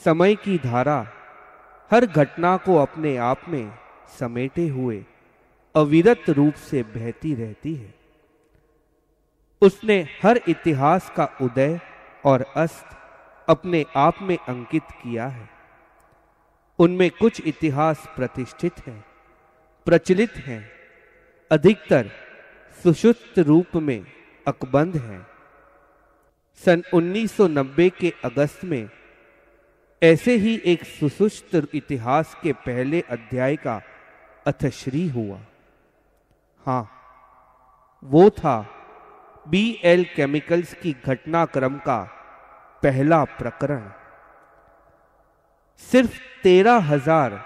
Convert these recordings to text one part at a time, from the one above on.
समय की धारा हर घटना को अपने आप में समेटे हुए अविरत रूप से बहती रहती है। उसने हर इतिहास का उदय और अस्त अपने आप में अंकित किया है। उनमें कुछ इतिहास प्रतिष्ठित हैं, प्रचलित हैं, अधिकतर सुषुप्त रूप में अकबंध हैं। सन 1990 के अगस्त में ऐसे ही एक सुषुप्त इतिहास के पहले अध्याय का अथश्री हुआ। हाँ, वो था BL केमिकल्स की घटनाक्रम का पहला प्रकरण। सिर्फ 13,000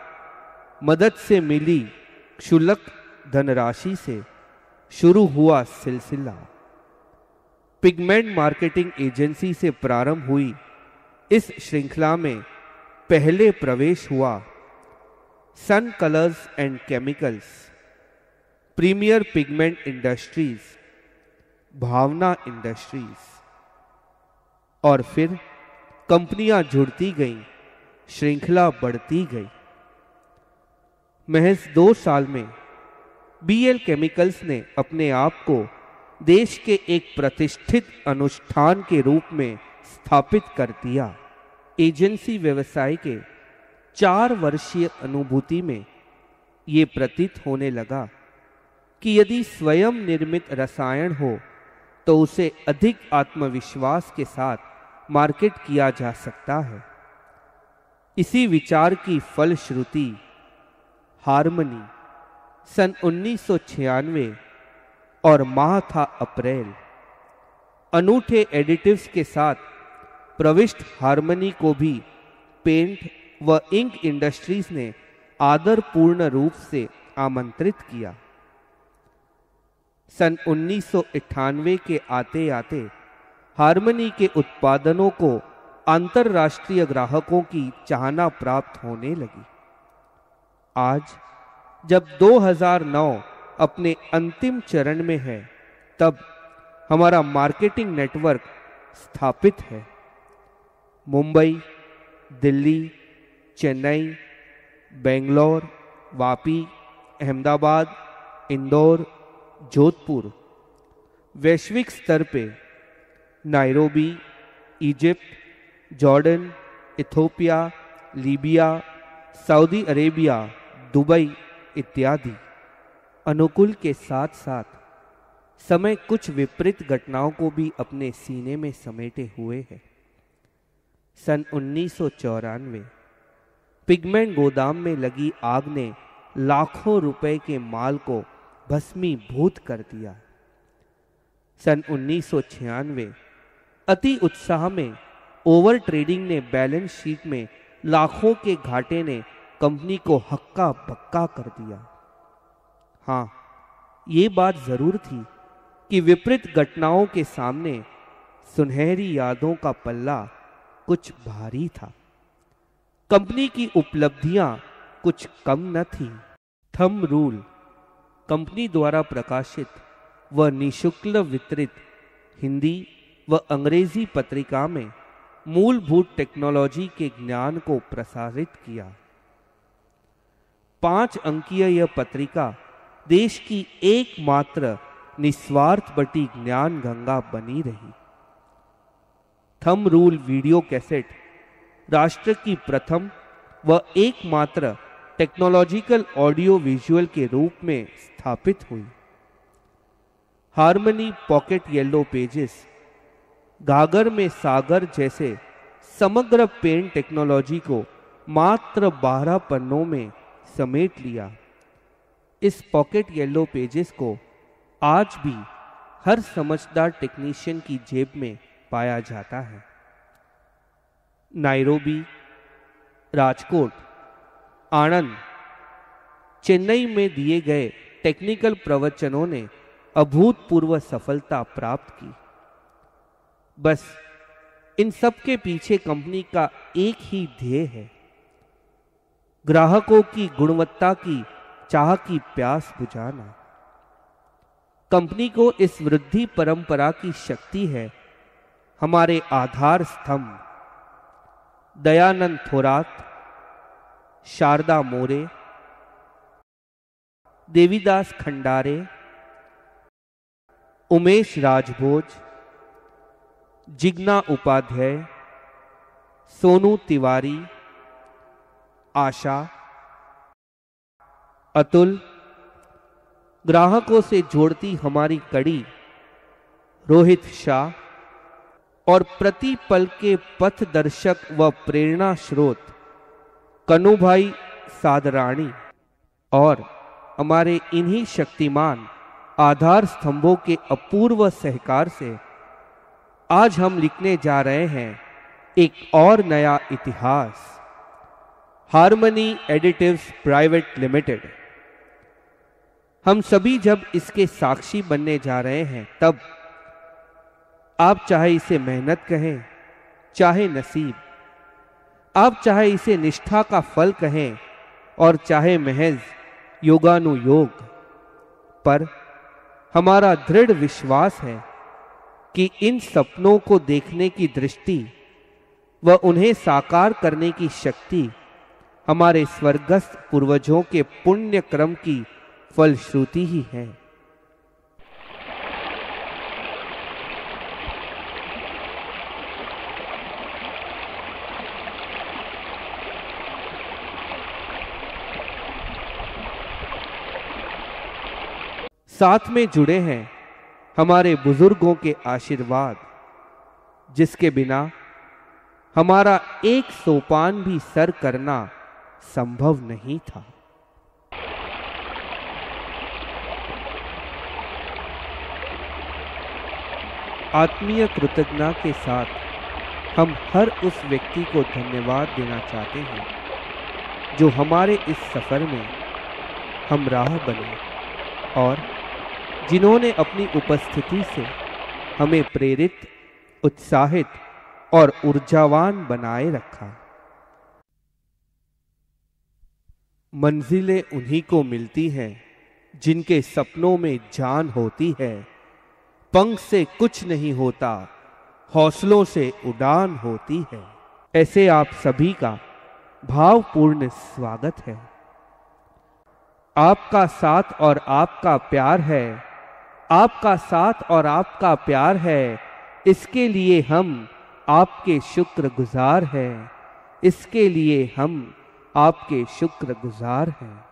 मदद से मिली क्षुल्लक धनराशि से शुरू हुआ सिलसिला। पिगमेंट मार्केटिंग एजेंसी से प्रारंभ हुई इस श्रृंखला में पहले प्रवेश हुआ sun colours and chemicals, premier pigment industries, Bhavna industries, और फिर कंपनियां जुड़ती गईं, श्रृंखला बढ़ती गई। महज 2 साल में BL केमिकल्स ने अपने आप को देश के एक प्रतिष्ठित अनुष्ठान के रूप में स्थापित कर दिया। एजेंसी व्यवसाय के 4 वर्षीय अनुभूति में ये प्रतीत होने लगा कि यदि स्वयं निर्मित रसायन हो तो उसे अधिक आत्मविश्वास के साथ मार्केट किया जा सकता है। इसी विचार की फलश्रुति हार्मनी सन 1996 और माह था अप्रैल। अनूठे एडिटिव्स के साथ प्रविष्ट हार्मनी को भी पेंट व इंक इंडस्ट्रीज ने आदरपूर्ण रूप से आमंत्रित किया। सन 1998 के आते आते हार्मनी के उत्पादनों को अंतरराष्ट्रीय ग्राहकों की चाहना प्राप्त होने लगी। आज जब 2009 अपने अंतिम चरण में है, तब हमारा मार्केटिंग नेटवर्क स्थापित है। मुंबई, दिल्ली, चेन्नई, बेंगलोर, वापी, अहमदाबाद, इंदौर, जोधपुर, वैश्विक स्तर पे Nairobi, Egypt, Jordan, Ethiopia, Libya, Saudi Arabia, Dubai इत्यादि। अनुकूल के साथ साथ समय कुछ विपरीत घटनाओं को भी अपने सीने में समेटे हुए है। सन 1994 पिगमेंट गोदाम में लगी आग ने लाखों रुपए के माल को भस्मीभूत कर दिया। सन 1996 अति उत्साह में ओवर ट्रेडिंग ने बैलेंस शीट में लाखों के घाटे ने कंपनी को हक्का बक्का कर दिया। हाँ, ये बात जरूर थी कि विपरीत घटनाओं के सामने सुनहरी यादों का पल्ला कुछ भारी था। कंपनी की उपलब्धियां कुछ कम न थी। थंब रूल कंपनी द्वारा प्रकाशित व निःशुल्क वितरित हिंदी व अंग्रेजी पत्रिका में मूलभूत टेक्नोलॉजी के ज्ञान को प्रसारित किया। 5 अंकीय यह पत्रिका देश की एकमात्र निस्वार्थ बटी ज्ञान गंगा बनी रही। थंब रूल वीडियो कैसेट राष्ट्र की प्रथम व एकमात्र टेक्नोलॉजिकल ऑडियो विजुअल के रूप में स्थापित हुई। हार्मनी पॉकेट येलो पेजेस गागर में सागर जैसे समग्र पेन टेक्नोलॉजी को मात्र 12 पन्नों में समेट लिया। इस पॉकेट येलो पेजेस को आज भी हर समझदार टेक्नीशियन की जेब में पाया जाता है। नायरोबी, राजकोट, आणंद, चेन्नई में दिए गए टेक्निकल प्रवचनों ने अभूतपूर्व सफलता प्राप्त की। बस इन सब के पीछे कंपनी का एक ही ध्येय है, ग्राहकों की गुणवत्ता की चाह की प्यास बुझाना। कंपनी को इस वृद्धि परंपरा की शक्ति है हमारे आधार स्तंभ दयानंद थोरात, शारदा मोरे, देवीदास खंडारे, उमेश राजभोज, जिग्ना उपाध्याय, सोनू तिवारी, आशा, अतुल, ग्राहकों से जोड़ती हमारी कड़ी रोहित शाह और प्रति पल के पथ दर्शक व प्रेरणा स्रोत कन्नूभाई सादराणी और हमारे इन्हीं शक्तिमान आधार स्तंभों के अपूर्व सहकार से आज हम लिखने जा रहे हैं एक और नया इतिहास। Harmony additives private limited. हम सभी जब इसके साक्षी बनने जा रहे हैं तब आप चाहे इसे मेहनत कहें, चाहे नसीब, आप चाहे इसे निष्ठा का फल कहें और चाहे महज योगानुयोग, पर हमारा दृढ़ विश्वास है कि इन सपनों को देखने की दृष्टि व उन्हें साकार करने की शक्ति हमारे स्वर्गस्थ पूर्वजों के पुण्य क्रम की फलश्रुति ही है। साथ में जुड़े हैं हमारे बुजुर्गों के आशीर्वाद, जिसके बिना हमारा एक सोपान भी सर करना संभव नहीं था। आत्मीय कृतज्ञता के साथ हम हर उस व्यक्ति को धन्यवाद देना चाहते हैं जो हमारे इस सफर में हमराह बने और जिन्होंने अपनी उपस्थिति से हमें प्रेरित, उत्साहित और ऊर्जावान बनाए रखा। मंजिलें उन्हीं को मिलती हैं जिनके सपनों में जान होती है। पंख से कुछ नहीं होता, हौसलों से उड़ान होती है। ऐसे आप सभी का भावपूर्ण स्वागत है। आपका साथ और आपका प्यार है, आपका साथ और आपका प्यार है, इसके लिए हम आपके शुक्रगुजार हैं, इसके लिए हम आपके शुक्रगुजार हैं।